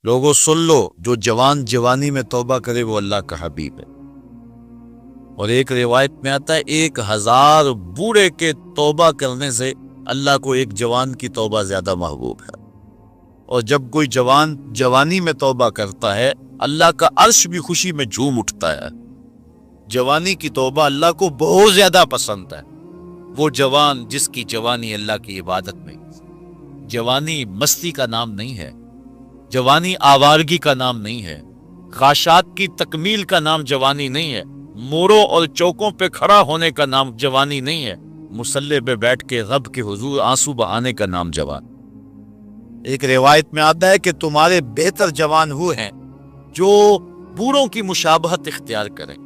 لوگوں سن لو، جو جوان جوانی میں توبہ کرے وہ اللہ کا حبیب ہے۔ اور ایک روایت میں آتا ہے 1000 بوڑھے کے توبہ کرنے سے اللہ کو ایک جوان کی توبہ زیادہ محبوب ہے۔ اور جب کوئی جوان جوانی میں توبہ کرتا ہے اللہ کا عرش بھی خوشی میں جھوم اٹھتا ہے۔ جوانی کی توبہ اللہ کو بہت زیادہ پسند ہے۔ وہ جوان جس کی جوانی اللہ کی عبادت میں۔ جوانی مستی کا نام نہیں ہے، جوانی آوارگی کا نام نہیں ہے، خواہشات کی تکمیل کا نام جوانی نہیں ہے، موڑوں اور چوکوں پہ کھڑا ہونے کا نام جوانی نہیں ہے، مصلی پہ بیٹھ کے رب کے حضور آنسو بہانے کا نام جوان۔ ایک روایت میں آتا ہے کہ تمہارے بہتر جوان وہ ہیں جو بوڑھوں کی مشابہت اختیار کریں،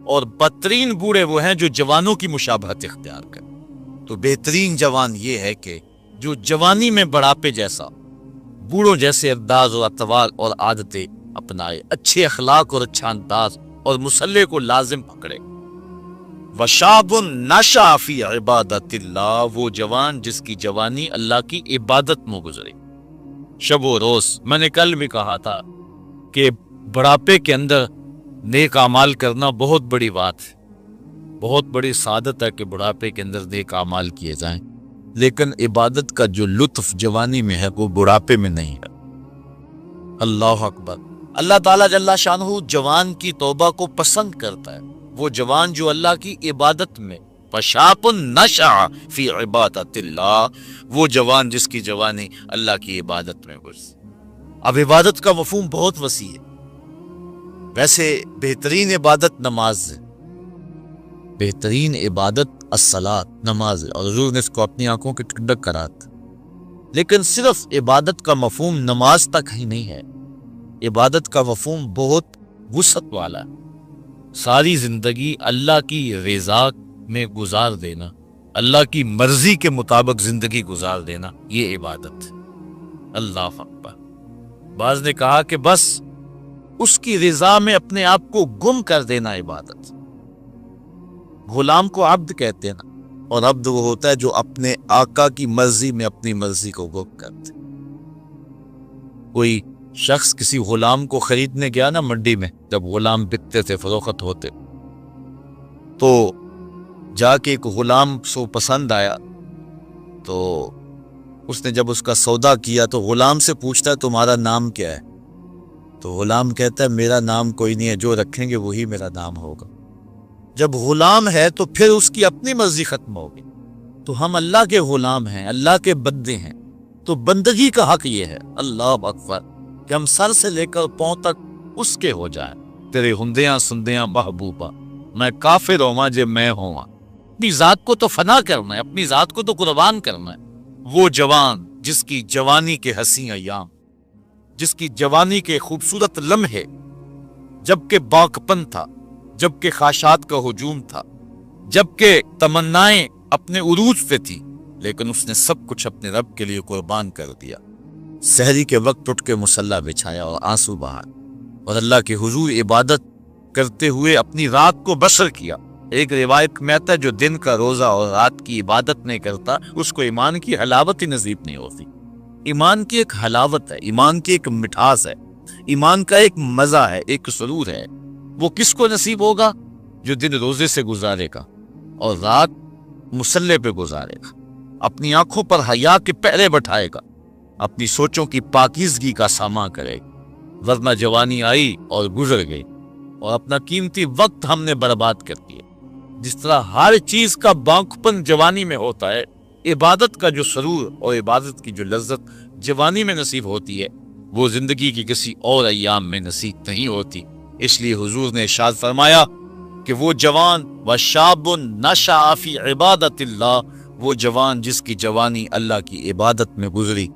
اور بدترین بوڑھے وہ ہیں جو جوانوں کی مشابہت اختیار کریں۔ تو بہترین جوان یہ ہے کہ جو جوانی میں بڑھاپے جیسا، بوڑھوں جیسے انداز اور اطوار اور عادتیں اپنائے، اچھے اخلاق اور اچھا انداز اور مصلی کو لازم پکڑے۔ وشاب نشأ فی عبادت اللہ، وہ جوان جس کی جوانی اللہ کی عبادت میں گزری۔ شب و روز، میں نے کل بھی کہا تھا کہ بڑھاپے کے اندر نیک اعمال کرنا بہت بڑی بات ہے، بہت بڑی سعادت ہے کہ بڑھاپے کے اندر نیک اعمال کیے جائیں، لیکن عبادت کا جو لطف جوانی میں ہے وہ بڑھاپے میں نہیں ہے۔ اللہ اکبر۔ اللہ تعالیٰ جل شانہ جوان کی توبہ کو پسند کرتا ہے، وہ جوان جو اللہ کی عبادت میں، فشاب نشأ فی عبادت اللہ، وہ جوان جس کی جوانی اللہ کی عبادت میں گزری۔ اب عبادت کا مفہوم بہت وسیع ہے۔ ویسے بہترین عبادت نماز ہے، بہترین عبادت الصلاۃ نماز ہے، اور حضور نے اس کو اپنی آنکھوں کی ٹھنڈک کرا تھا۔ لیکن صرف عبادت کا مفہوم نماز تک ہی نہیں ہے، عبادت کا مفہوم بہت وسعت والا ہے۔ ساری زندگی اللہ کی رضا میں گزار دینا، اللہ کی مرضی کے مطابق زندگی گزار دینا، یہ عبادت ہے۔ اللہ اکبر۔ بعض نے کہا کہ بس اس کی رضا میں اپنے آپ کو گم کر دینا عبادت۔ غلام کو عبد کہتے ہیں نا، اور عبد وہ ہوتا ہے جو اپنے آقا کی مرضی میں اپنی مرضی کو گم کرتے۔ کوئی شخص کسی غلام کو خریدنے گیا نا منڈی میں، جب غلام بکتے تھے، فروخت ہوتے، تو جا کے ایک غلام سو پسند آیا، تو اس نے جب اس کا سودا کیا تو غلام سے پوچھتا ہے تمہارا نام کیا ہے؟ تو غلام کہتا ہے میرا نام کوئی نہیں ہے، جو رکھیں گے وہی میرا نام ہوگا۔ جب غلام ہے تو پھر اس کی اپنی مرضی ختم ہوگی۔ تو ہم اللہ کے غلام ہیں، اللہ کے بندے ہیں، تو بندگی کا حق یہ ہے، اللہ اکبر، کہ ہم سر سے لے کر پاؤں تک اس کے ہو جائیں۔ تیرے ہندیاں سندیاں محبوبہ، میں کافر ہوں جے میں ہوں۔ اپنی ذات کو تو فنا کرنا ہے، اپنی ذات کو تو قربان کرنا ہے۔ وہ جوان جس کی جوانی کے حسین ایام، جس کی جوانی کے خوبصورت لمحے، جبکہ باکپن تھا، جبکہ خواہشات کا ہجوم تھا، جبکہ تمنائیں اپنے عروج پہ تھی، لیکن اس نے سب کچھ اپنے رب کے لیے قربان کر دیا۔ سحری کے وقت اٹھ کے مصلی بچھایا اور آنسو بہائے، اور اللہ کے حضور عبادت کرتے ہوئے اپنی رات کو بسر کیا۔ ایک روایت میں آتا ہے جو دن کا روزہ اور رات کی عبادت نہیں کرتا اس کو ایمان کی حلاوت ہی نصیب نہیں ہوتی۔ ایمان کی ایک حلاوت ہے، ایمان کی ایک مٹھاس ہے، ایمان کا ایک مزہ ہے، ایک سرور ہے۔ وہ کس کو نصیب ہوگا؟ جو دن روزے سے گزارے گا اور رات مصلی پہ گزارے گا، اپنی آنکھوں پر حیا کے پہرے بٹھائے گا، اپنی سوچوں کی پاکیزگی کا سامان کرے گا۔ ورنہ جوانی آئی اور گزر گئی، اور اپنا قیمتی وقت ہم نے برباد کر دیا۔ جس طرح ہر چیز کا بانکپن جوانی میں ہوتا ہے، عبادت کا جو سرور اور عبادت کی جو لذت جوانی میں نصیب ہوتی ہے وہ زندگی کی کسی اور ایام میں نصیب نہیں ہوتی۔ اس لیے حضور نے ارشاد فرمایا کہ وہ جوان وشاب نشأ فی عبادت اللہ، وہ جوان جس کی جوانی اللہ کی عبادت میں گزری،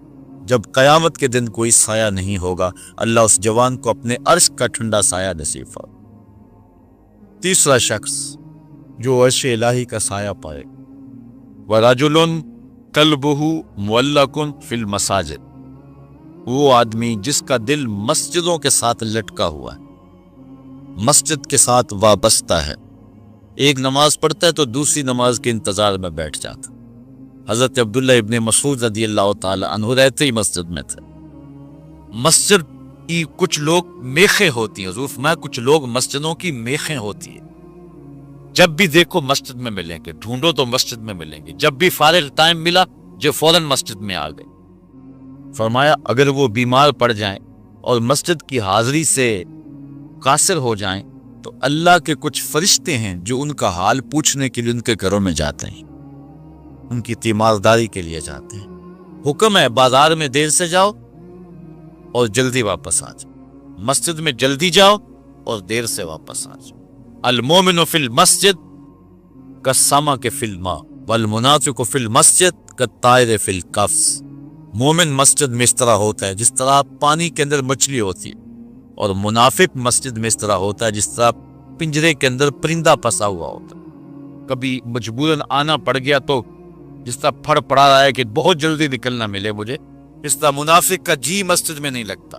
جب قیامت کے دن کوئی سایہ نہیں ہوگا، اللہ اس جوان کو اپنے عرش کا ٹھنڈا سایہ نصیب فرمائے۔ تیسرا شخص جو عرش الہی کا سایہ پائے، وَرَجُلٌ قَلْبُهُ مُعَلَّقٌ فِي الْمَسَاجِدِ، وہ آدمی جس کا دل مسجدوں کے ساتھ لٹکا ہوا ہے، مسجد کے ساتھ وابستہ ہے، ایک نماز پڑھتا ہے تو دوسری نماز کے انتظار میں بیٹھ جاتا۔ حضرت عبداللہ ابن مسعود رضی اللہ تعالی عنہ رہتے ہی مسجد میں تھے۔ مسجد کہ کچھ لوگ میخیں ہوتی ہیں، حضور فرمایا کچھ لوگ مسجدوں کی میخیں ہوتی ہیں، جب بھی دیکھو مسجد میں ملیں گے، ڈھونڈو تو مسجد میں ملیں گے، جب بھی فارغ ٹائم ملا جو فوراً مسجد میں آ گئے۔ فرمایا اگر وہ بیمار پڑ جائیں اور مسجد کی حاضری سے قاصر ہو جائیں تو اللہ کے کچھ فرشتے ہیں جو ان کا حال پوچھنے کے لیے ان کے گھروں میں جاتے ہیں، ان کی تیمارداری کے لیے جاتے ہیں۔ حکم ہے بازار میں دیر سے جاؤ اور جلدی واپس آ جاؤ، مسجد میں جلدی جاؤ اور دیر سے واپس آ جاؤ۔ المومن فی المسجد کالسمک فی الماء والمنافق فی المسجد کالطائر فی القفص۔ مومن مسجد میں اس طرح ہوتا ہے جس طرح پانی کے اندر مچھلی ہوتی ہے، اور منافق مسجد میں اس طرح ہوتا ہے جس طرح پنجرے کے اندر پرندہ پھنسا ہوا ہوتا ہے، کبھی مجبوراً آنا پڑ گیا تو جس طرح پھڑ پڑا رہا ہے کہ بہت جلدی نکلنا ملے مجھے، اس طرح منافق کا جی مسجد میں نہیں لگتا،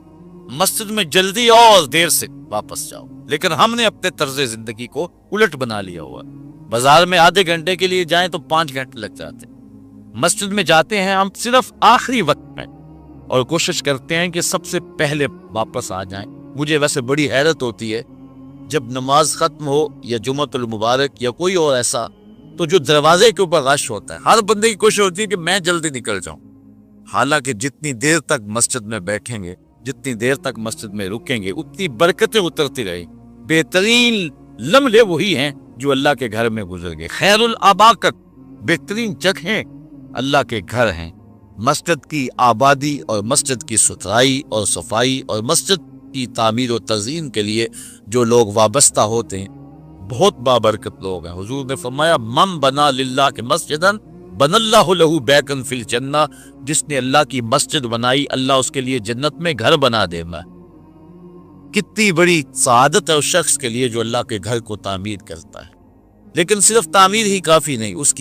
مسجد میں جلدی آؤ اور دیر سے واپس جاؤ۔ لیکن ہم نے اپنے طرز زندگی کو الٹ بنا لیا ہوا، بازار میں آدھے گھنٹے کے لیے جائیں تو 5 گھنٹے لگ جاتے ہیں، مسجد میں جاتے ہیں ہم صرف آخری وقت میں اور کوشش کرتے ہیں کہ سب سے پہلے واپس آ جائیں۔ مجھے ویسے بڑی حیرت ہوتی ہے جب نماز ختم ہو یا جمعۃ المبارک یا کوئی اور ایسا، تو جو دروازے کے اوپر رش ہوتا ہے ہر بندے کی کوشش ہوتی ہے کہ میں جلدی نکل جاؤں، حالانکہ جتنی دیر تک مسجد میں بیٹھیں گے، جتنی دیر تک مسجد میں رکیں گے، اتنی برکتیں اترتی رہیں۔ بہترین لمحے وہی ہیں جو اللہ کے گھر میں گزر گئے۔ خیر الاباقت، بہترین جگہیں اللہ کے گھر ہیں۔ مسجد کی آبادی اور مسجد کی ستھرائی اور صفائی اور مسجد کی تعمیر و تزئین کے لیے جو لوگ وابستہ ہوتے ہیں بہت بابرکت لوگ ہیں۔ حضور نے فرمایا من بنا للہ کے مسجدن بن اللہ لہ بیتن فی الجنہ، جس نے اللہ کی مسجد بنائی اللہ اس کے لیے جنت میں گھر بنا دے گا۔ کتنی بڑی سعادت ہے اس شخص کے لیے جو اللہ کے گھر کو تعمیر کرتا ہے۔ لیکن صرف تعمیر ہی کافی نہیں، اس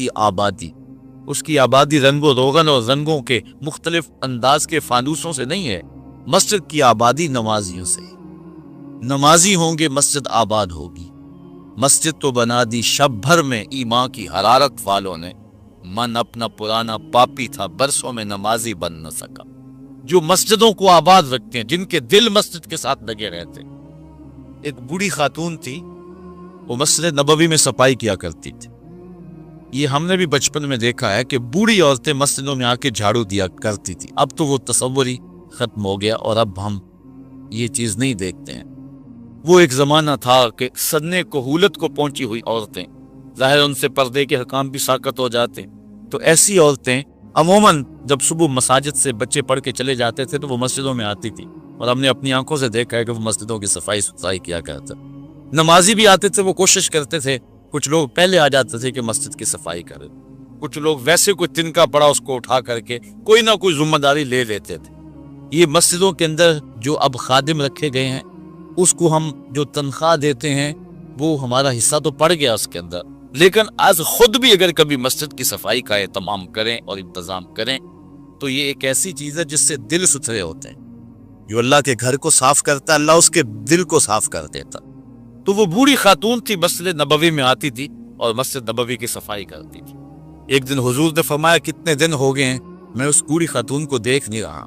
کی آبادی رنگ و روغن اور رنگوں کے مختلف انداز کے فانوسوں سے نہیں ہے، مسجد کی آبادی نمازیوں سے۔ نمازی ہوں گے مسجد آباد ہوگی۔ مسجد تو بنا دی شب بھر میں ایمان کی حرارت والوں نے، من اپنا پرانا پاپی تھا برسوں میں نمازی بن نہ سکا۔ جو مسجدوں کو آباد رکھتے ہیں، جن کے دل مسجد کے ساتھ لگے رہتے ہیں۔ ایک بوڑھی خاتون تھی، وہ مسجد نبوی میں صفائی کیا کرتی تھی۔ یہ ہم نے بھی بچپن میں دیکھا ہے کہ بوڑھی عورتیں مسجدوں میں آ کے جھاڑو دیا کرتی تھی۔ اب تو وہ تصور ہی ختم ہو گیا اور اب ہم یہ چیز نہیں دیکھتے ہیں۔ وہ ایک زمانہ تھا کہ سدنے کہولت کو پہنچی ہوئی عورتیں، ظاہر ان سے پردے کے حکام بھی ساقط ہو جاتے، تو ایسی عورتیں عموماً جب صبح مساجد سے بچے پڑھ کے چلے جاتے تھے تو وہ مسجدوں میں آتی تھی، اور ہم نے اپنی آنکھوں سے دیکھا ہے کہ وہ مسجدوں کی صفائی ستھرائی کیا کرتے۔ نمازی بھی آتے تھے، وہ کوشش کرتے تھے، کچھ لوگ پہلے آ جاتے تھے کہ مسجد کی صفائی کریں، کچھ لوگ ویسے کوئی تنکا پڑا اس کو اٹھا کر کے کوئی نہ کوئی ذمہ داری لے لیتے تھے۔ یہ مسجدوں کے اندر جو اب خادم رکھے گئے ہیں، اس کو ہم جو تنخواہ دیتے ہیں وہ ہمارا حصہ تو پڑ گیا اس کے اندر، لیکن آج خود بھی اگر کبھی مسجد کی صفائی کا اہتمام کریں اور انتظام کریں تو یہ ایک ایسی چیز ہے جس سے دل ستھرے ہوتے ہیں۔ جو اللہ کے گھر کو صاف کرتا ہے اللہ اس کے دل کو صاف کر دیتا۔ تو وہ بوڑھی خاتون تھی، مسجد نبوی میں آتی تھی اور مسجد نبوی کی صفائی کرتی تھی۔ ایک دن حضور نے فرمایا کتنے دن ہو گئے ہیں میں اس بوڑھی خاتون کو دیکھ نہیں رہا۔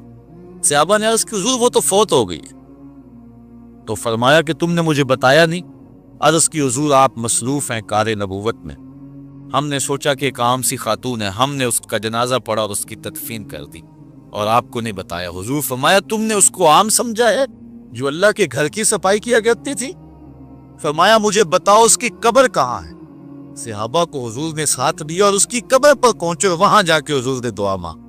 صحابہ نے عرض کی حضور وہ تو فوت ہو گئی۔ تو فرمایا کہ تم نے مجھے بتایا نہیں؟ عرض کی حضور آپ مصروف ہیں کار نبوت میں، ہم نے سوچا کہ ایک عام سی خاتون ہے، ہم نے اس کا جنازہ پڑھا اور اس کی تدفین کر دی اور آپ کو نہیں بتایا۔ حضور فرمایا تم نے اس کو عام سمجھا ہے جو اللہ کے گھر کی صفائی کیا کرتی تھی؟ فرمایا مجھے بتاؤ اس کی قبر کہاں ہے؟ صحابہ کو حضور نے ساتھ دیا اور اس کی قبر پر پہنچے، وہاں جا کے حضور نے دعا مانگی۔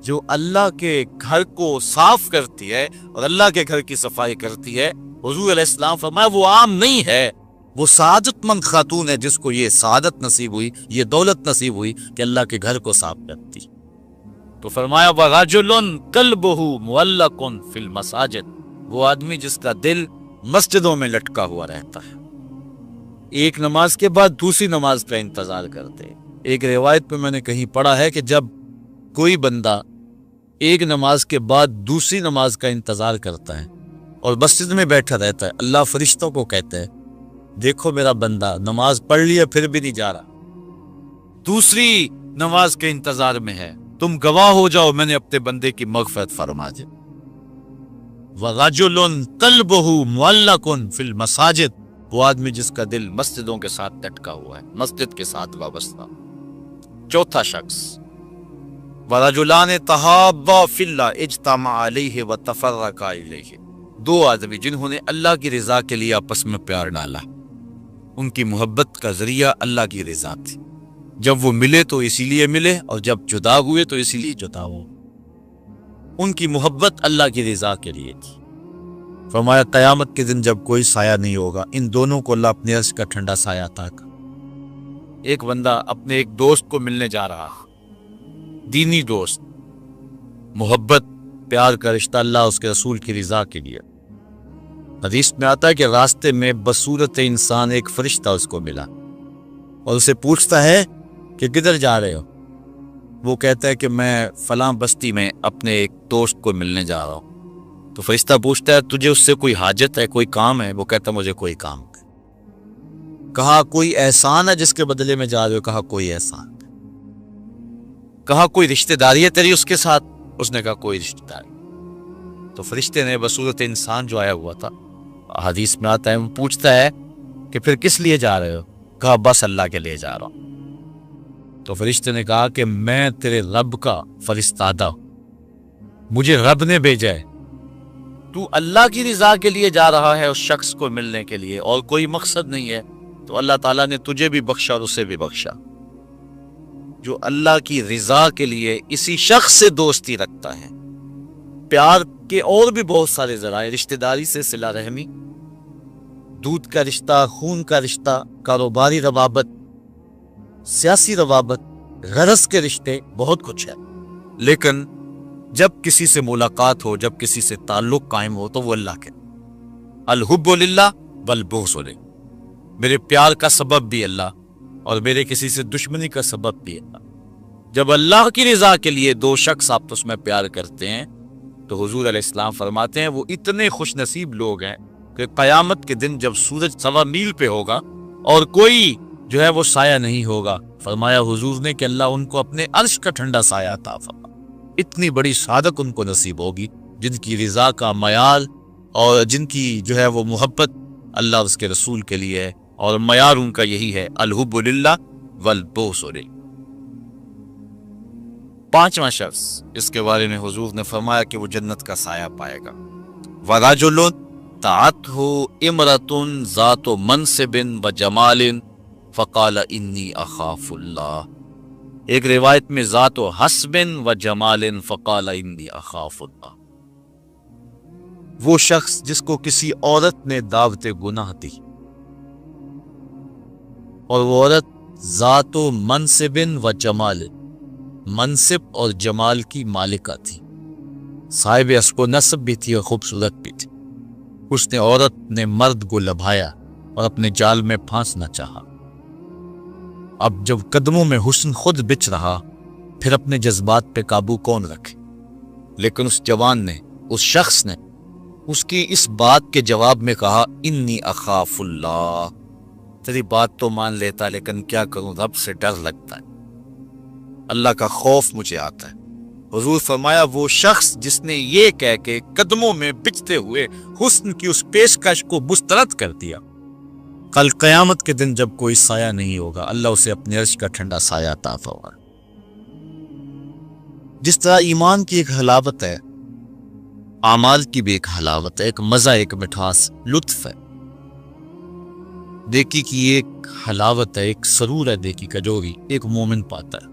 جو اللہ کے گھر کو صاف کرتی ہے اور اللہ کے گھر کی صفائی کرتی ہے، حضور علیہ السلام فرمایا وہ عام نہیں ہے، وہ سعادت مند خاتون ہے جس کو یہ سعادت نصیب ہوئی، یہ دولت نصیب ہوئی کہ اللہ کے گھر کو صاف کرتی۔ تو فرمایا وَرَجُلٌ قَلْبُهُ مُعَلَّقٌ فِي الْمَسَاجِدِ، وہ آدمی جس کا دل مسجدوں میں لٹکا ہوا رہتا ہے، ایک نماز کے بعد دوسری نماز کا انتظار کرتے ہیں۔ ایک روایت پہ میں نے کہیں پڑھا ہے کہ جب کوئی بندہ ایک نماز کے بعد دوسری نماز کا انتظار کرتا ہے اور مسجد میں بیٹھا رہتا ہے، اللہ فرشتوں کو کہتا ہے دیکھو میرا بندہ نماز پڑھ لیا پھر بھی نہیں جا رہا، دوسری نماز کے انتظار میں ہے، تم گواہ ہو جاؤ میں نے اپنے بندے کی مغفرت فرما دی۔ وَرَجُلٌ قَلْبُهُ مُعَلَّقٌ فِي الْمَسَاجِدِ، وہ آدمی جس کا دل مسجدوں کے ساتھ لٹکا ہوا ہے، مسجد کے ساتھ وابستہ۔ چوتھا شخص وَرَجُلَانِ تَحَابَّا فِي اللَّهِ اجْتَمَعَا عَلَيْهِ وَتَفَرَّقَا إِلَيْهِ، دو آدمی جنہوں نے اللہ کی رضا کے لیے آپس میں پیار ڈالا، ان کی محبت کا ذریعہ اللہ کی رضا تھی، جب وہ ملے تو اسی لیے ملے، اور جب جدا ہوئے تو اسی لیے جدا ہوئے، ان کی محبت اللہ کی رضا کے لیے تھی۔ فرمایا قیامت کے دن جب کوئی سایہ نہیں ہوگا، ان دونوں کو اللہ اپنے عرش کا ٹھنڈا سایہ عطا کر۔ ایک بندہ اپنے ایک دوست کو ملنے جا رہا، دینی دوست، محبت پیار کا رشتہ اللہ اس کے رسول کی رضا کے لیے۔ حدیث میں آتا ہے کہ راستے میں بصورت انسان ایک فرشتہ اس کو ملا اور اسے پوچھتا ہے کہ کدھر جا رہے ہو؟ وہ کہتا ہے کہ میں فلاں بستی میں اپنے ایک دوست کو ملنے جا رہا ہوں۔ تو فرشتہ پوچھتا ہے تجھے اس سے کوئی حاجت ہے، کوئی کام ہے؟ وہ کہتا ہے مجھے کوئی کام ہے۔ کہا کوئی احسان ہے جس کے بدلے میں جا رہے ہو؟ کہا کوئی احسان۔ کہا کوئی رشتہ داری ہے تیری اس کے ساتھ؟ اس نے کہا کوئی رشتہ داری۔ تو فرشتے نے بصورت انسان جو آیا ہوا تھا، حدیث میں آتا ہے، وہ پوچھتا ہے کہ پھر کس لیے جا رہے ہو؟ کہا بس اللہ کے لیے جا رہا ہوں۔ تو فرشتے نے کہا کہ میں تیرے رب کا فرستادہ ہوں، مجھے رب نے بھیجا ہے، تو اللہ کی رضا کے لیے جا رہا ہے اس شخص کو ملنے کے لیے، اور کوئی مقصد نہیں ہے، تو اللہ تعالیٰ نے تجھے بھی بخشا اور اسے بھی بخشا۔ جو اللہ کی رضا کے لیے اسی شخص سے دوستی رکھتا ہے، پیار کے اور بھی بہت سارے ذرائع، رشتہ داری سے صلہ رحمی، دودھ کا رشتہ، خون کا رشتہ، کاروباری روابط، سیاسی روابط، غرض کے رشتے، بہت کچھ ہے، لیکن جب کسی سے ملاقات ہو، جب کسی سے تعلق قائم ہو تو وہ اللہ کے۔ الحب للہ والبغض لہ، میرے پیار کا سبب بھی اللہ اور میرے کسی سے دشمنی کا سبب بھی اللہ۔ جب اللہ کی رضا کے لیے دو شخص آپس میں پیار کرتے ہیں تو حضور علیہ السلام فرماتے ہیں وہ اتنے خوش نصیب لوگ ہیں کہ قیامت کے دن جب سورج 1.25 میل پہ ہوگا اور کوئی جو ہے وہ سایہ نہیں ہوگا، فرمایا حضور نے کہ اللہ ان کو اپنے عرش کا ٹھنڈا سایہ عطا فرمائے۔ اتنی بڑی سعادت ان کو نصیب ہوگی جن کی رضا کا معیار اور جن کی جو ہے وہ محبت اللہ اور اس کے رسول کے لیے ہے، اور معیار ان کا یہی ہے، الحب للہ والبغض لہ۔ پانچواں شخص اس کے بارے میں حضور نے فرمایا کہ وہ جنت کا سایہ پائے گا، وَرَجُلٌ دَعَتْهُ امْرَأَةٌ ذَاتُ مَنْصِبٍ وَجَمَالٍ فَقَالَ إِنِّي أَخَافُ اللَّهَ، ایک روایت میں ذات و حسب و جمال فقال انی اخاف اللہ، وہ شخص جس کو کسی عورت نے دعوت گناہ دی اور وہ عورت ذات و منصب و جمال، منصب اور جمال کی مالکہ تھی، صاحب اسب و نسب بھی تھی اور خوبصورت بھی تھی۔ اس نے عورت نے مرد کو لبھایا اور اپنے جال میں پھانسنا چاہا۔ اب جب قدموں میں حسن خود بچ رہا، پھر اپنے جذبات پہ قابو کون رکھے؟ لیکن اس جوان نے، اس شخص نے اس کی اس بات کے جواب میں کہا انی اخاف اللہ، تیری بات تو مان لیتا لیکن کیا کروں، رب سے ڈر لگتا ہے، اللہ کا خوف مجھے آتا ہے۔ حضور فرمایا وہ شخص جس نے یہ کہہ کے قدموں میں بچتے ہوئے حسن کی اس پیشکش کو مسترد کر دیا، کل قیامت کے دن جب کوئی سایہ نہیں ہوگا، اللہ اسے اپنے عرش کا ٹھنڈا سایہ عطا فرمائے۔ جس طرح ایمان کی ایک حلاوت ہے، اعمال کی بھی ایک حلاوت ہے، ایک مزہ، ایک مٹھاس، لطف ہے، نیکی کی ایک حلاوت ہے، ایک سرور ہے نیکی کا جو بھی ایک مومن پاتا ہے۔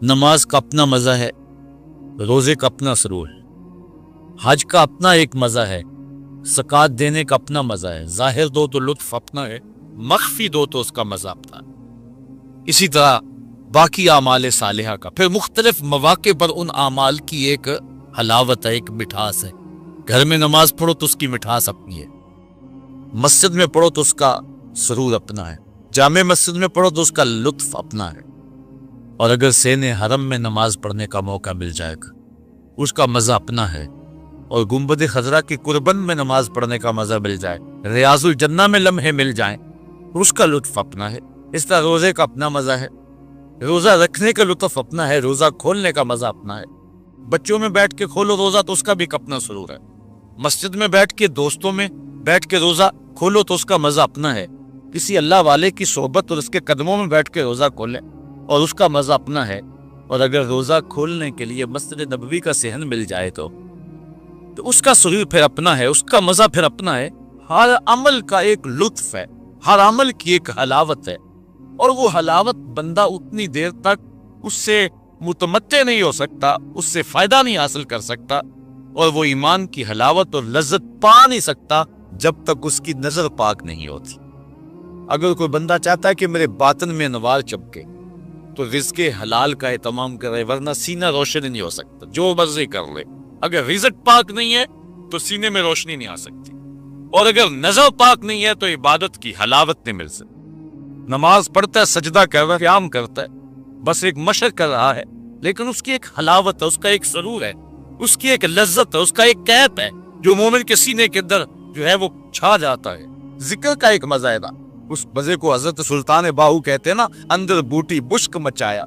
نماز کا اپنا مزہ ہے، روزے کا اپنا سرور ہے، حج کا اپنا ایک مزہ ہے، زکوٰۃ دینے کا اپنا مزہ ہے، ظاہر دو تو لطف اپنا ہے، مخفی دو تو اس کا مزہ اپنا ہے۔ اسی طرح باقی اعمال صالحہ کا پھر مختلف مواقع پر ان اعمال کی ایک حلاوت ہے، ایک مٹھاس ہے۔ گھر میں نماز پڑھو تو اس کی مٹھاس اپنی ہے، مسجد میں پڑھو تو اس کا سرور اپنا ہے، جامع مسجد میں پڑھو تو اس کا لطف اپنا ہے، اور اگر سین حرم میں نماز پڑھنے کا موقع مل جائے گا اس کا مزہ اپنا ہے، اور گنبد خضرا کی قربن میں نماز پڑھنے کا مزہ مل جائے، ریاض الجنہ میں لمحے مل جائیں اس کا لطف اپنا ہے۔ اس طرح روزے کا اپنا مزہ ہے، روزہ رکھنے کا لطف اپنا ہے، روزہ کھولنے کا مزہ اپنا ہے، بچوں میں بیٹھ کے کھولو روزہ تو اس کا بھی ایک اپنا سرور ہے، مسجد میں بیٹھ کے دوستوں میں بیٹھ کے روزہ کھولو تو اس کا مزہ اپنا ہے، کسی اللہ والے کی صحبت اور اس کے قدموں میں بیٹھ کے روزہ کھولیں اور اس کا مزہ اپنا ہے۔ اور اگر روزہ کھولنے کے لیے مسجد نبوی کا صحن مل جائے تو اس کا سرور پھر اپنا ہے، اس کا مزہ پھر اپنا ہے۔ ہر عمل کا ایک لطف ہے، ہر عمل کی ایک حلاوت ہے، اور وہ حلاوت بندہ اتنی دیر تک اس سے متمتع نہیں ہو سکتا، اس سے فائدہ نہیں حاصل کر سکتا، اور وہ ایمان کی حلاوت اور لذت پا نہیں سکتا جب تک اس کی نظر پاک نہیں ہوتی۔ اگر کوئی بندہ چاہتا ہے کہ میرے باطن میں انوار چمکے تو رزق حلال کا اہتمام کرے، ورنہ سینہ روشن نہیں ہو سکتا، جو مرضی کر لے۔ اگر رزق پاک نہیں ہے تو سینے میں روشنی نہیں آ سکتی، اور اگر نظر پاک نہیں ہے تو عبادت کی حلاوت نہیں مل سکتی۔ نماز پڑھتا ہے، سجدہ کر رہا ہے، قیام کرتا ہے، بس ایک مشق کر رہا ہے، لیکن اس کی ایک حلاوت ہے، اس کا ایک سرور ہے، اس کی ایک لذت ہے، اس کا ایک کیف ہے جو مومن کے سینے کے اندر جو ہے وہ چھا جاتا ہے۔ ذکر کا ایک مزہ ہے نا، اس مزے کو حضرت سلطان باہو کہتے ہیں نا، اندر بوٹی بشک مچایا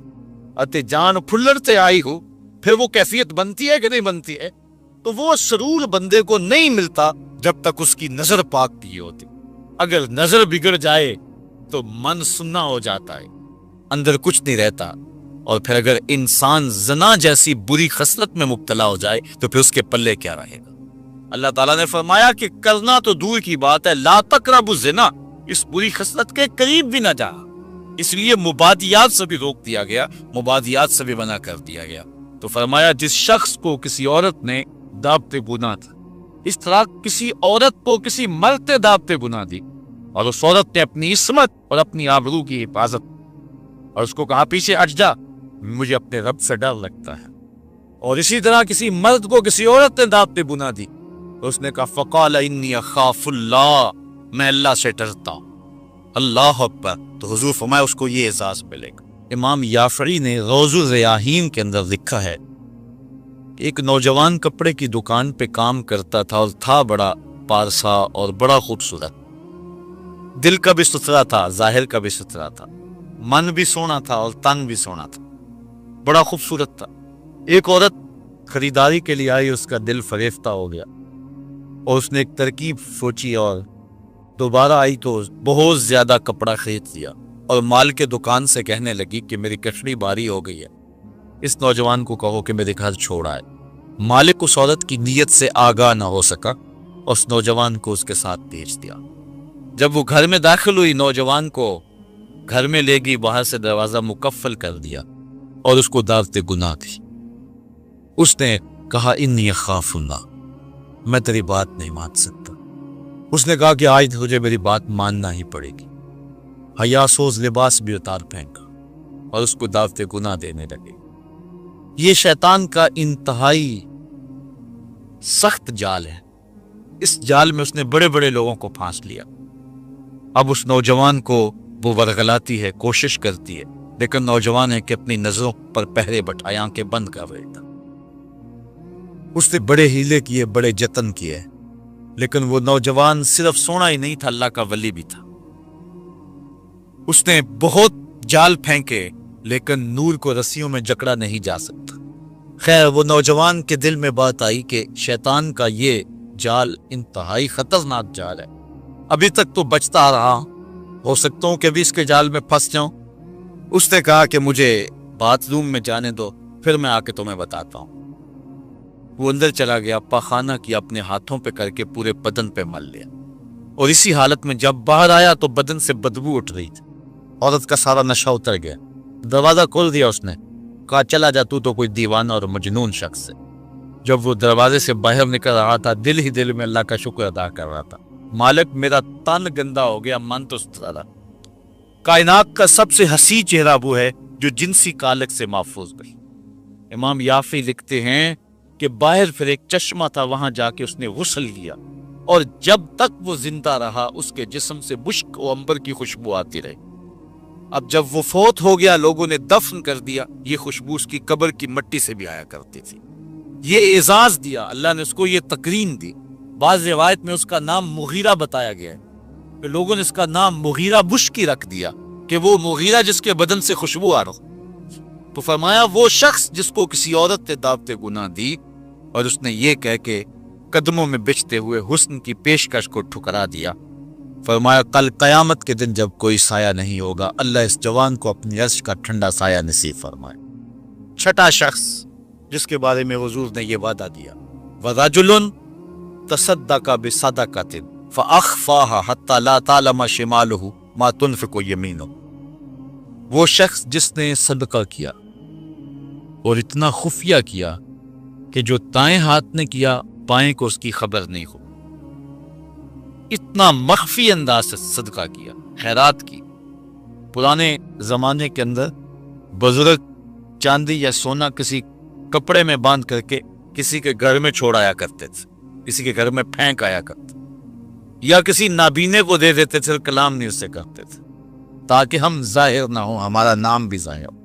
اتے جان پھلر سے آئی ہو۔ پھر وہ کیفیت بنتی ہے کہ نہیں بنتی ہے؟ تو وہ سرور بندے کو نہیں ملتا جب تک اس کی نظر پاک نہیں ہوتی۔ اگر نظر بگڑ جائے تو من سننا ہو جاتا ہے، اندر کچھ نہیں رہتا۔ اور پھر اگر انسان زنا جیسی بری خصلت میں مبتلا ہو جائے تو پھر اس کے پلے کیا رہے گا؟ اللہ تعالیٰ نے فرمایا کہ کرنا تو دور کی بات ہے، لا تقربوا الزنا، اس بری خصلت کے قریب بھی نہ جا۔ اس لیے مبادیات سے بھی روک دیا گیا، مبادیات سے بھی منع کر دیا گیا۔ تو فرمایا جس شخص کو کسی عورت نے دعوت گناہ تھا، اس طرح کسی عورت کو کسی مرد نے دعوت گناہ دی، اور اس عورت نے اپنی عصمت اور اپنی آبرو کی حفاظت، اور اس کو کہا پیچھے ہٹ جا، مجھے اپنے رب سے ڈر لگتا ہے۔ اور اسی طرح کسی مرد کو کسی عورت نے دعوت گناہ دی تو اس نے کہا فقال انی اخاف اللہ، میں اللہ سے ڈرتا ہوں۔ اللہ اکبر۔ تو حضور فرمایا اس کو یہ اعزاز ملے گا۔ امام یافعی نے روض الریاحین کے اندر لکھا ہے، ایک نوجوان کپڑے کی دکان پہ کام کرتا تھا اور تھا بڑا پارسا اور بڑا خوبصورت، دل کا بھی ستھرا تھا، ظاہر کا بھی ستھرا تھا، من بھی سونا تھا اور تن بھی سونا تھا، بڑا خوبصورت تھا۔ ایک عورت خریداری کے لیے آئی، اس کا دل فریفتہ ہو گیا اور اس نے ایک ترکیب سوچی اور دوبارہ آئی تو بہت زیادہ کپڑا خرید لیا، اور مال کے دکان سے کہنے لگی کہ میری کشڑی باری ہو گئی ہے، اس نوجوان کو کہو کہ میرے گھر چھوڑ آئے۔ مالک اس عورت کی نیت سے آگاہ نہ ہو سکا، اس نوجوان کو اس کے ساتھ بھیج دیا۔ جب وہ گھر میں داخل ہوئی، نوجوان کو گھر میں لے گئی، باہر سے دروازہ مقفل کر دیا اور اس کو دعوت گناہ دی۔ اس نے کہا انی اخاف اللہ، میں تیری بات نہیں مان سکتا۔ اس نے کہا کہ آج تجھے میری بات ماننا ہی پڑے گی۔ حیا سوز لباس بھی اتار پھینکا اور اس کو دعوت گناہ دینے لگے۔ یہ شیطان کا انتہائی سخت جال ہے، اس جال میں اس نے بڑے بڑے لوگوں کو پھانس لیا۔ اب اس نوجوان کو وہ ورغلاتی ہے، کوشش کرتی ہے، لیکن نوجوان ہے کہ اپنی نظروں پر پہرے بٹھائے، آنکھیں بند کر رہتا۔ اس نے بڑے ہیلے کیے، بڑے جتن کیے، لیکن وہ نوجوان صرف سونا ہی نہیں تھا، اللہ کا ولی بھی تھا۔ اس نے بہت جال پھینکے لیکن نور کو رسیوں میں جکڑا نہیں جا سکتا۔ خیر، وہ نوجوان کے دل میں بات آئی کہ شیطان کا یہ جال انتہائی خطرناک جال ہے، ابھی تک تو بچتا آ رہا، ہو سکتا ہوں کہ ابھی اس کے جال میں پھنس جاؤں۔ اس نے کہا کہ مجھے باتھ روم میں جانے دو، پھر میں آ کے تمہیں بتاتا ہوں۔ وہ اندر چلا گیا، پاخانہ کیا، اپنے ہاتھوں پہ کر کے پورے بدن پہ مل لیا، اور اسی حالت میں جب باہر آیا تو بدن سے بدبو اٹھ رہی تھی، عورت کا سارا نشہ اتر گیا۔ دروازہ کھول دیا اس نے، کہا چلا جا، تو کوئی دیوانہ اور مجنون شخص ہے۔ جب وہ دروازے سے باہر نکل رہا تھا، دل ہی دل میں اللہ کا شکر ادا کر رہا تھا، مالک میرا تن گندا ہو گیا، من تو ستھرا رہا۔ کائنات کا سب سے حسین چہرہ وہ ہے جو جنسی کالک سے محفوظ گئی۔ امام یافعی لکھتے ہیں کہ باہر پھر ایک چشمہ تھا، وہاں جا کے اس نے غسل کیا، اور جب تک وہ زندہ رہا اس کے جسم سے مشک و عنبر کی خوشبو آتی رہی۔ اب جب وہ فوت ہو گیا، لوگوں نے دفن کر دیا، یہ خوشبو اس کی قبر کی مٹی سے بھی آیا کرتی تھی۔ یہ اعزاز دیا اللہ نے، اس کو یہ تکریم دی۔ بعض روایت میں اس کا نام مغیرہ بتایا گیا ہے کہ لوگوں نے اس کا نام مغیرہ مشکی رکھ دیا کہ وہ مغیرہ جس کے بدن سے خوشبو آ رہا۔ تو فرمایا وہ شخص جس کو کسی عورت نے دعوت گناہ دی اور اس نے یہ کہہ کے قدموں میں بچھتے ہوئے حسن کی پیشکش کو ٹھکرا دیا۔ فرمایا کل قیامت کے دن جب کوئی سایہ نہیں ہوگا، اللہ اس جوان کو اپنی عرش کا ٹھنڈا سایہ نصیب فرمائے۔ چھٹا شخص جس کے بارے میں حضور نے یہ وعدہ دیا، وَرَجُلٌ تَصَدَّقَ بِصَدَقَةٍ فَأَخْفَاهَا حَتَّى لَا تَعْلَمَ شِمَالُهُ مَا تُنْفِقُ يَمِينُهُ، وہ شخص جس نے صدقہ کیا اور اتنا خفیہ کیا کہ جو دائیں ہاتھ نے کیا بائیں کو اس کی خبر نہیں ہو، اتنا مخفی انداز سے صدقہ کیا، خیرات کی۔ پرانے زمانے کے اندر بزرگ چاندی یا سونا کسی کپڑے میں باندھ کر کے کسی کے گھر میں چھوڑ آیا کرتے تھے، کسی کے گھر میں پھینک آیا کرتے، یا کسی نابینے کو دے دیتے تھے، کلام نہیں اس سے کرتے تھے تاکہ ہم ظاہر نہ ہوں، ہمارا نام بھی ظاہر ہو۔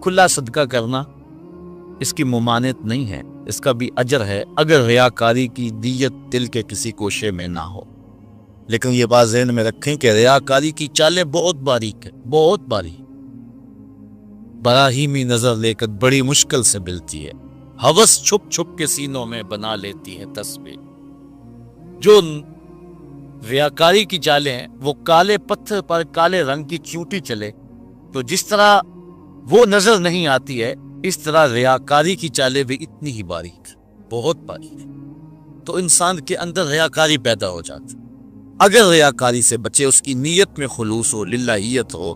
کھلا صدقہ کرنا اس کی ممانعت نہیں ہے، اس کا بھی اجر ہے اگر ریاکاری کی نیت دل کے کسی کوشے میں نہ ہو۔ لیکن یہ بات ذہن میں رکھیں کہ ریاکاری کی چالیں بہت باریک ہے، بہت باریک، براہیمی نظر لے کر بڑی مشکل سے ملتی ہے، ہوس چھپ چھپ کے سینوں میں بنا لیتی ہے تصویر۔ جو ریاکاری کی چالیں ہیں وہ کالے پتھر پر کالے رنگ کی چونٹی چلے تو جس طرح وہ نظر نہیں آتی ہے، اس طرح ریاکاری کی چالیں بھی اتنی ہی باریک، بہت باریک، تو انسان کے اندر ریاکاری پیدا ہو جاتی۔ اگر ریاکاری سے بچے، اس کی نیت میں خلوص ہو، للہیت ہو،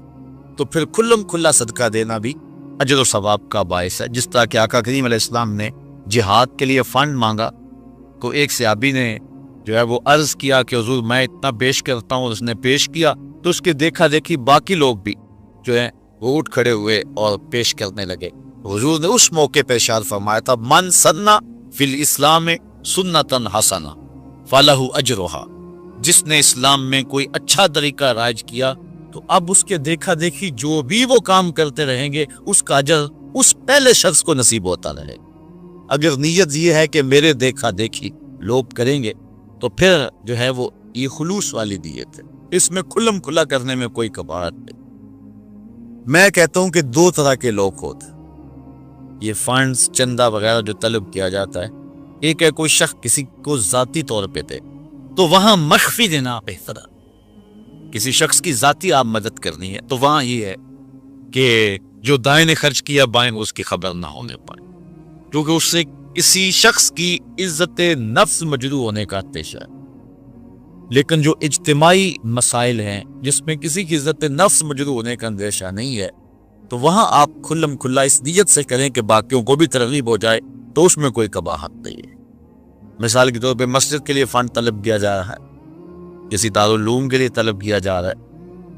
تو پھر کھلا صدقہ دینا بھی اجر و ثواب کا باعث ہے۔ جس طرح کہ آقا کریم علیہ السلام نے جہاد کے لیے فنڈ مانگا تو ایک صحابی نے جو ہے وہ عرض کیا کہ حضور میں اتنا پیش کرتا ہوں، اس نے پیش کیا تو اس کے دیکھا دیکھی باقی لوگ بھی جو ہے وہ اٹھ کھڑے ہوئے اور پیش کرنے لگے۔ حضور نے اس موقع پہ ارشاد فرمایا تھا، من سنّا فی الاسلام سنتاً حسنہ فلہ اجرہا، جس نے اسلام میں کوئی اچھا طریقہ رائج کیا تو اب اس کے دیکھا دیکھی جو بھی وہ کام کرتے رہیں گے اس کا اجر اس پہلے شخص کو نصیب ہوتا رہے۔ اگر نیت یہ ہے کہ میرے دیکھا دیکھی لوگ کریں گے تو پھر جو ہے وہ یہ خلوص والی نیت ہے، اس میں کھلا کرنے میں کوئی کباہت نہیں۔ میں کہتا ہوں کہ دو طرح کے لوگ ہوتے ہیں یہ فنڈز چندہ وغیرہ جو طلب کیا جاتا ہے۔ ایک ہے کوئی شخص کسی کو ذاتی طور پہ دے تو وہاں مخفی دینا بہتر ہے۔ کسی شخص کی ذاتی آپ مدد کرنی ہے تو وہاں یہ ہے کہ جو دائیں نے خرچ کیا بائیں اس کی خبر نہ ہونے پائے، کیونکہ اس سے کسی شخص کی عزت نفس مجروح ہونے کا اندیشہ ہے۔ لیکن جو اجتماعی مسائل ہیں جس میں کسی کی عزت نفس مجروح ہونے کا اندیشہ نہیں ہے تو وہاں آپ کھلا اس نیت سے کریں کہ باقیوں کو بھی ترغیب ہو جائے تو اس میں کوئی قباحت نہیں ہے۔ مثال کے طور پہ مسجد کے لیے فنڈ طلب کیا جا رہا ہے، کسی دارالعلوم کے لیے طلب کیا جا رہا ہے،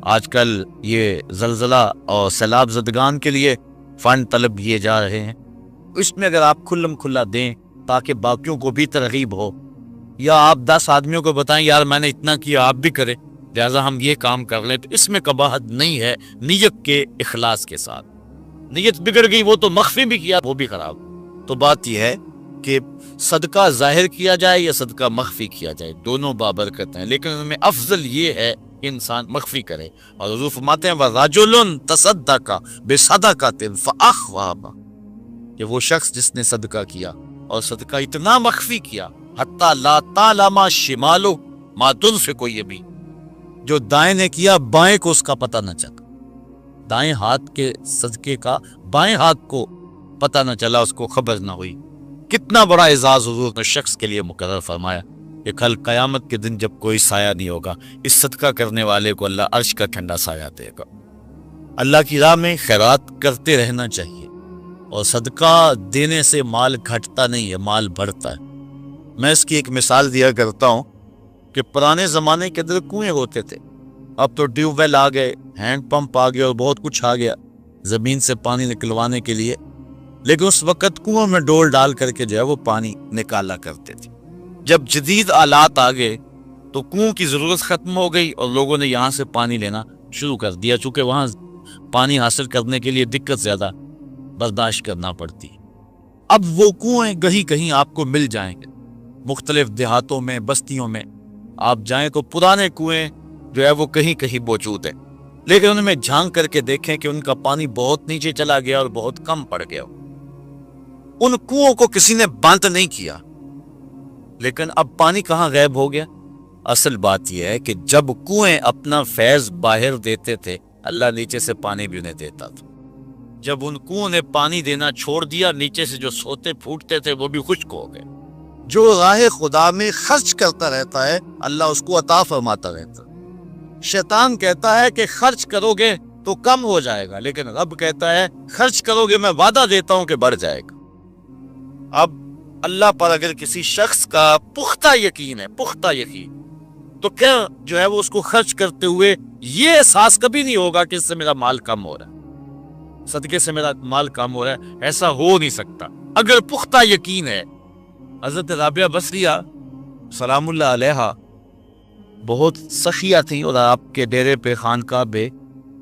آج کل یہ زلزلہ اور سیلاب زدگان کے لیے فنڈ طلب کیے جا رہے ہیں، اس میں اگر آپ کھلا دیں تاکہ باقیوں کو بھی ترغیب ہو، یا آپ 10 آدمیوں کو بتائیں یار میں نے اتنا کیا آپ بھی کریں لہٰذا ہم یہ کام کر لیں، تو اس میں قباحت نہیں ہے نیت کے اخلاص کے ساتھ۔ نیت بگڑ گئی وہ تو مخفی بھی کیا وہ بھی خراب۔ تو بات یہ ہے کہ صدقہ ظاہر کیا جائے یا صدقہ مخفی کیا جائے، دونوں بابرکت ہیں، لیکن ان میں افضل یہ ہے کہ انسان مخفی کرے۔ اور حضور فرماتے ہیں وَرَجُلٌ تَصَدَّقَ بِصَدَقَةٍ فَأَخْفَاهَا، کہ وہ شخص جس نے صدقہ کیا اور صدقہ اتنا مخفی کیا حتیٰ لا تعلم شمالہ ما تنفق یمینہ، جو دائیں نے کیا بائیں کو اس کا پتہ نہ چلا، دائیں ہاتھ کے صدقے کا بائیں ہاتھ کو پتہ نہ چلا، اس کو خبر نہ ہوئی۔ کتنا بڑا اعزاز حضور نے شخص کے لیے مقرر فرمایا کہ کل قیامت کے دن جب کوئی سایہ نہیں ہوگا، اس صدقہ کرنے والے کو اللہ عرش کا ٹھنڈا سایہ دے گا۔ اللہ کی راہ میں خیرات کرتے رہنا چاہیے، اور صدقہ دینے سے مال گھٹتا نہیں ہے، مال بڑھتا ہے۔ میں اس کی ایک مثال دیا کرتا ہوں کہ پرانے زمانے کے اندر کنویں ہوتے تھے، اب تو ٹیوب ویل آ گئے، ہینڈ پمپ آ گئے اور بہت کچھ آ گیا زمین سے پانی نکلوانے کے لیے، لیکن اس وقت کنویں میں ڈول ڈال کر کے جو ہے وہ پانی نکالا کرتے تھے۔ جب جدید آلات آ گئے تو کنویں کی ضرورت ختم ہو گئی اور لوگوں نے یہاں سے پانی لینا شروع کر دیا، چونکہ وہاں پانی حاصل کرنے کے لیے دقت زیادہ برداشت کرنا پڑتی۔ اب وہ کنویں کہیں آپ کو مل جائیں گے، مختلف دیہاتوں میں بستیوں میں آپ جائیں تو پرانے کنویں جو ہے وہ کہیں موجود ہیں، لیکن ان میں جھانک کر کے دیکھیں کہ ان کا پانی بہت نیچے چلا گیا اور بہت کم پڑ گیا۔ ان کنووں کو کسی نے بند نہیں کیا، لیکن اب پانی کہاں غائب ہو گیا؟ اصل بات یہ ہے کہ جب کنویں اپنا فیض باہر دیتے تھے اللہ نیچے سے پانی بھی انہیں دیتا تھا۔ جب ان کنووں نے پانی دینا چھوڑ دیا، نیچے سے جو سوتے پھوٹتے تھے وہ بھی خشک ہو گئے۔ جو راہ خدا میں خرچ کرتا رہتا ہے اللہ اس کو عطا فرماتا رہتا ہے۔ شیطان کہتا ہے کہ خرچ کرو گے تو کم ہو جائے گا، لیکن رب کہتا ہے خرچ کرو گے میں وعدہ دیتا ہوں کہ بڑھ جائے گا۔ اب اللہ پر اگر کسی شخص کا پختہ یقین ہے، پختہ یقین، تو کیا جو ہے وہ اس کو خرچ کرتے ہوئے یہ احساس کبھی نہیں ہوگا کہ اس سے میرا مال کم ہو رہا ہے، صدقے سے میرا مال کم ہو رہا ہے، ایسا ہو نہیں سکتا اگر پختہ یقین ہے۔ حضرت رابعہ بصریہ سلام اللہ علیہا بہت سخیہ تھیں، اور آپ کے ڈیرے پہ خانقاہ پہ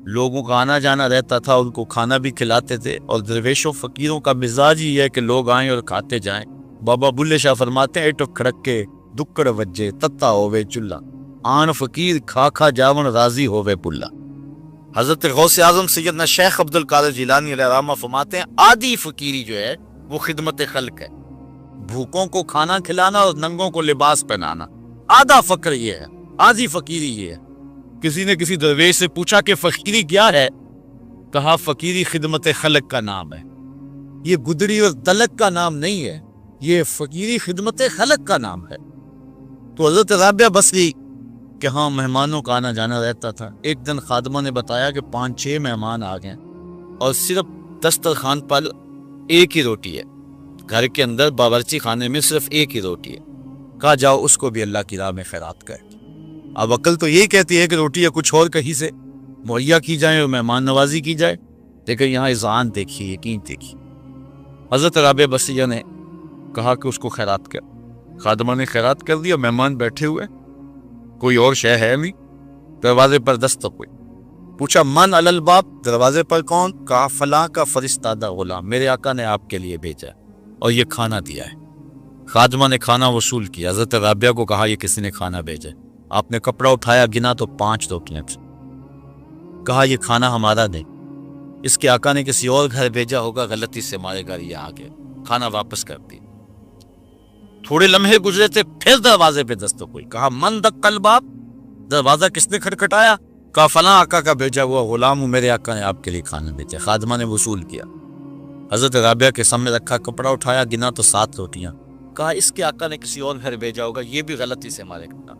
لوگوں کا آنا جانا رہتا تھا، ان کو کھانا بھی کھلاتے تھے، اور درویشوں فقیروں کا مزاج ہی ہے کہ لوگ آئیں اور کھاتے جائیں۔ بابا بلے شاہ فرماتے ہیں ایٹو کھڑک کے دکڑ وجے تتا ہووے چلا، آن فقیر کھا کھا جاون راضی ہووے پلا۔ حضرت غوث اعظم سیدنا شیخ عبد القادر جیلانی علیہ الرحمہ فرماتے ہیں آدھی فقیری جو ہے وہ خدمت خلق ہے، بھوکوں کو کھانا کھلانا اور ننگوں کو لباس پہنانا، آدھا فقر یہ ہے، آدھی فقیری یہ ہے۔ کسی نے کسی درویش سے پوچھا کہ فقیری کیا ہے؟ کہا فقیری خدمت خلق کا نام ہے، یہ گدڑی اور دلک کا نام نہیں ہے، یہ فقیری خدمت خلق کا نام ہے۔ تو حضرت رابعہ بصری کہ ہاں مہمانوں کا آنا جانا رہتا تھا۔ ایک دن خادمہ نے بتایا کہ 5-6 مہمان آ گئے اور صرف دسترخوان پر ایک ہی روٹی ہے، گھر کے اندر باورچی خانے میں صرف ایک ہی روٹی ہے۔ کہا جاؤ اس کو بھی اللہ کی راہ میں خیرات کر۔ اب عقل تو یہی کہتی ہے کہ روٹی یا کچھ اور کہیں سے مہیا کی جائے اور مہمان نوازی کی جائے، لیکن یہاں اذعان دیکھیے، یقین دیکھیے۔ حضرت رابعہ بصریہ نے کہا کہ اس کو خیرات کر۔ خادمہ نے خیرات کر دیا، مہمان بیٹھے ہوئے، کوئی اور شے ہے نہیں۔ دروازے پر دستک ہوئی، پوچھا من علی الباب، دروازے پر کون؟ کہا فلاں کا فرستادہ غلام، میرے آقا نے آپ کے لیے بھیجا اور یہ کھانا دیا ہے۔ خادمہ نے کھانا وصول کیا، حضرت رابعہ کو کہا یہ کسی نے کھانا بھیجا۔ آپ نے کپڑا اٹھایا، گنا تو 5 روٹیاں تھیں۔ کہا یہ کھانا ہمارا نہیں، اس کے آقا نے کسی اور گھر بھیجا ہوگا، غلطی سے ہمارے گھر یہ آ گیا، کھانا واپس کر دی۔ تھوڑے لمحے گزرے تھے، پھر دروازے پہ دستک ہوئی، کہا من دق الباب، دروازہ کس نے کھٹکھٹایا؟ کہا فلاں آقا کا بھیجا ہوا غلام ہوں، میرے آقا نے آپ کے لیے کھانا بھیجا۔ خادمہ نے وصول کیا، حضرت رابعہ کے سامنے رکھا، کپڑا اٹھایا، گنا تو 7 روٹیاں۔ کہا اس کے آقا نے کسی اور گھر بھیجا ہوگا، یہ بھی غلطی سے ہمارے گھر،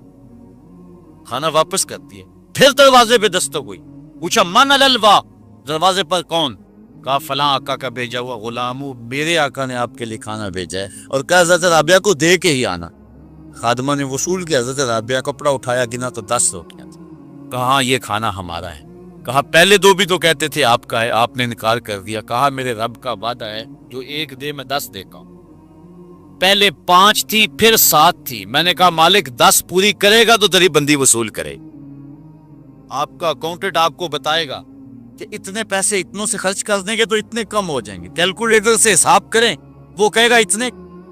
کھانا واپس کر دیے۔ پھر دروازے پہ دستک ہوئی، پوچھا من علی الباب، دروازے پر کون؟ کہا فلاں آقا کا بھیجا ہوا غلام ہوں، میرے آقا نے آپ کے لیے کھانا بھیجا ہے، اور کہا حضرت رابعہ کو دے کے ہی آنا۔ خادمہ نے وصول کیا، حضرت رابعہ کپڑا اٹھایا، گنا تو 10 روٹیاں تھیں۔ کہا ہاں یہ کھانا ہمارا ہے۔ کہا پہلے 2 بھی تو کہتے تھے آپ کا ہے، آپ نے انکار کر دیا۔ کہا میرے رب کا وعدہ ہے جو 1 دے میں 10 دیتا ہوں۔ پہلے 5 تھی، پھر 7 تھی، میں نے کہا مالک 10 پوری کرے گا تو تیری بندی وصول کرے۔ آپ کا اکاؤنٹنٹ آپ کو بتائے گا کہ اتنے پیسے اتنوں سے خرچ کر دیں گے تو اتنے کم ہو جائیں گے، کیلکولیٹر سے حساب کریں، وہ کہے گا اتنے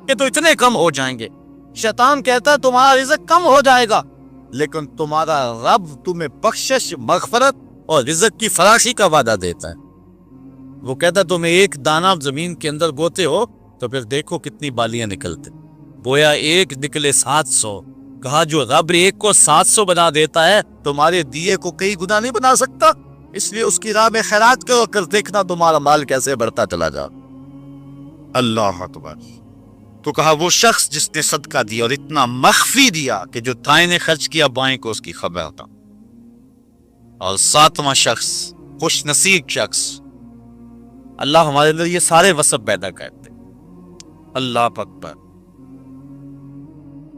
کہ تو اتنے کم ہو جائیں گے۔ شیطان کہتا ہے تمہارا رزق کم ہو جائے گا، لیکن تمہارا رب تمہیں بخشش، مغفرت اور رزق کی فراخی کا وعدہ دیتا ہے۔ وہ کہتا ہے تمہیں 1 دانہ زمین کے اندر بوتے ہو تو پھر دیکھو کتنی بالیاں نکلتے، بویا 1 نکلے 700۔ کہا جو رب 1 کو 700 بنا دیتا ہے تمہارے دیے کو کئی گنا نہیں بنا سکتا، اس لیے اس کی راہ میں خیرات کرو، کر دیکھنا تمہارا مال کیسے بڑھتا چلا جا۔ اللہ اکبر۔ تو کہا وہ شخص جس نے صدقہ دیا اور اتنا مخفی دیا کہ جو دائیں نے خرچ کیا بائیں کو اس کی خبر تھا۔ اور 7واں شخص، خوش نصیب شخص، اللہ ہمارے اندر یہ سارے وصف پیدا کرتے۔ اللہ اکبر۔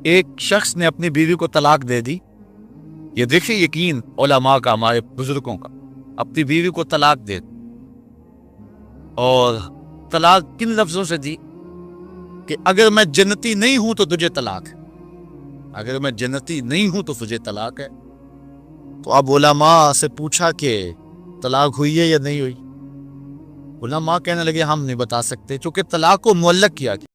ایک شخص نے اپنی بیوی کو طلاق دے دی، یہ دیکھیں یقین علماء کا، ہمارے بزرگوں کا، اپنی بیوی کو طلاق دے دی، اور طلاق کن لفظوں سے دی کہ اگر میں جنتی نہیں ہوں تو تجھے طلاق ہے، اگر میں جنتی نہیں ہوں تو تجھے طلاق ہے۔ تو اب علماء سے پوچھا کہ طلاق ہوئی ہے یا نہیں ہوئی؟ علماء کہنے لگے ہم نہیں بتا سکتے، چونکہ طلاق کو معلق کیا گیا۔